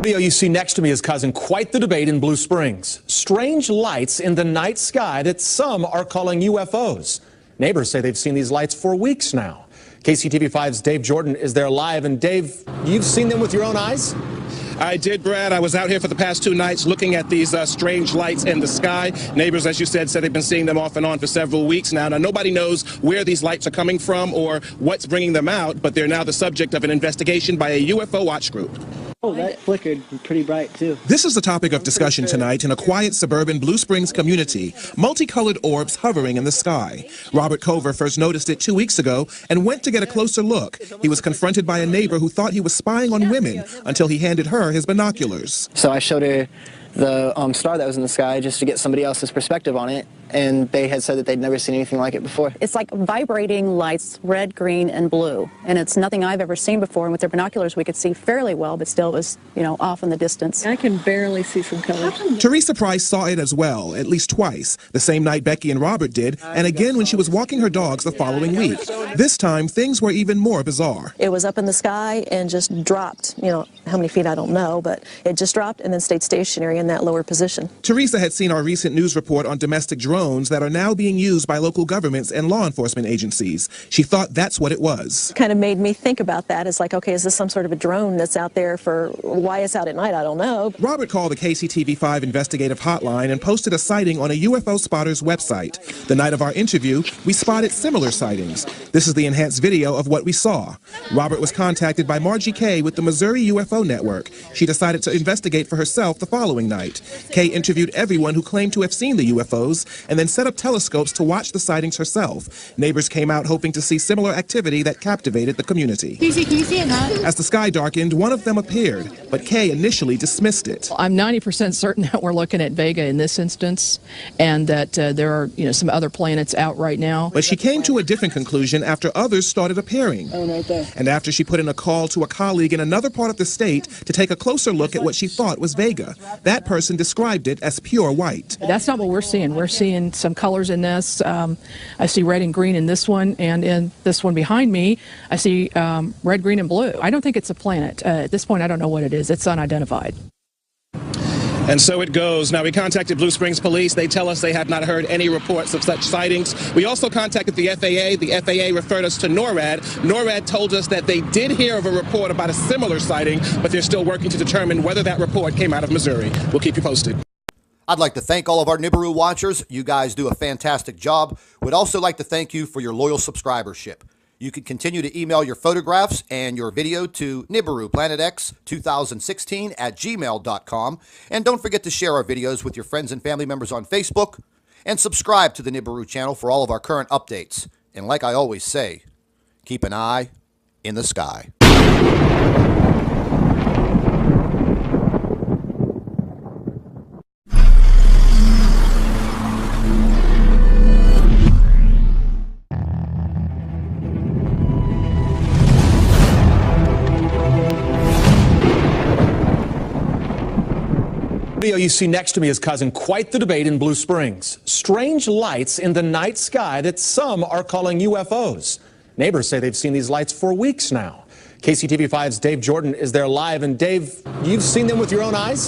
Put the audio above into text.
Video you see next to me is causing quite the debate in Blue Springs. Strange lights in the night sky that some are calling UFOs. Neighbors say they've seen these lights for weeks now. KCTV5's Dave Jordan is there live. And Dave, you've seen them with your own eyes? I did, Brad. I was out here for the past 2 nights looking at these strange lights in the sky. Neighbors, as you said they've been seeing them off and on for several weeks now. Now, nobody knows where these lights are coming from or what's bringing them out, but they're now the subject of an investigation by a UFO watch group. Oh, that flickered pretty bright, too. This is the topic of discussion tonight in a quiet suburban Blue Springs community. Multicolored orbs hovering in the sky. Robert Cover first noticed it 2 weeks ago and went to get a closer look. He was confronted by a neighbor who thought he was spying on women until he handed her his binoculars. So I showed her the star that was in the sky just to get somebody else's perspective on it, and they had said that they'd never seen anything like it before. It's like vibrating lights, red, green, and blue, and it's nothing I've ever seen before. And with their binoculars, we could see fairly well, but still it was, off in the distance. I can barely see some colors. Teresa Price saw it as well, at least twice, the same night Becky and Robert did, and again when she was walking her dogs the following week. This time, things were even more bizarre. It was up in the sky and just dropped, how many feet I don't know, but it just dropped and then stayed stationary in that lower position. Teresa had seen our recent news report on domestic drones that are now being used by local governments and law enforcement agencies. She thought that's what it was. Kind of made me think about that. It's like, okay, is this some sort of a drone that's out there for why it's out at night? I don't know. Robert called the KCTV5 investigative hotline and posted a sighting on a UFO spotter's website. The night of our interview, we spotted similar sightings. This is the enhanced video of what we saw. Robert was contacted by Margie Kay with the Missouri UFO Network. She decided to investigate for herself the following night. Kay interviewed everyone who claimed to have seen the UFOs and then set up telescopes to watch the sightings herself. Neighbors came out hoping to see similar activity that captivated the community. Can you see it now? As the sky darkened, one of them appeared, but Kay initially dismissed it. I'm 90% certain that we're looking at Vega in this instance, and that there are some other planets out right now. But she came to a different conclusion after others started appearing. Oh, right there. And after she put in a call to a colleague in another part of the state to take a closer look at what she thought was Vega. That person described it as pure white. That's not what we're seeing. We're seeing some colors in this. I see red and green in this one, and in this one behind me, I see red, green, and blue. I don't think it's a planet. At this point, I don't know what it is. It's unidentified. And so it goes. Now, we contacted Blue Springs Police. They tell us they have not heard any reports of such sightings. We also contacted the FAA. The FAA referred us to NORAD. NORAD told us that they did hear of a report about a similar sighting, but they're still working to determine whether that report came out of Missouri. We'll keep you posted. I'd like to thank all of our Nibiru watchers. You guys do a fantastic job. We'd also like to thank you for your loyal subscribership. You can continue to email your photographs and your video to NibiruPlanetX2016@gmail.com. And don't forget to share our videos with your friends and family members on Facebook. And subscribe to the Nibiru channel for all of our current updates. And like I always say, keep an eye in the sky. Video you see next to me is causing quite the debate in Blue Springs. Strange lights in the night sky that some are calling UFOs. Neighbors say they've seen these lights for weeks now. KCTV5's Dave Jordan is there live. And Dave, you've seen them with your own eyes?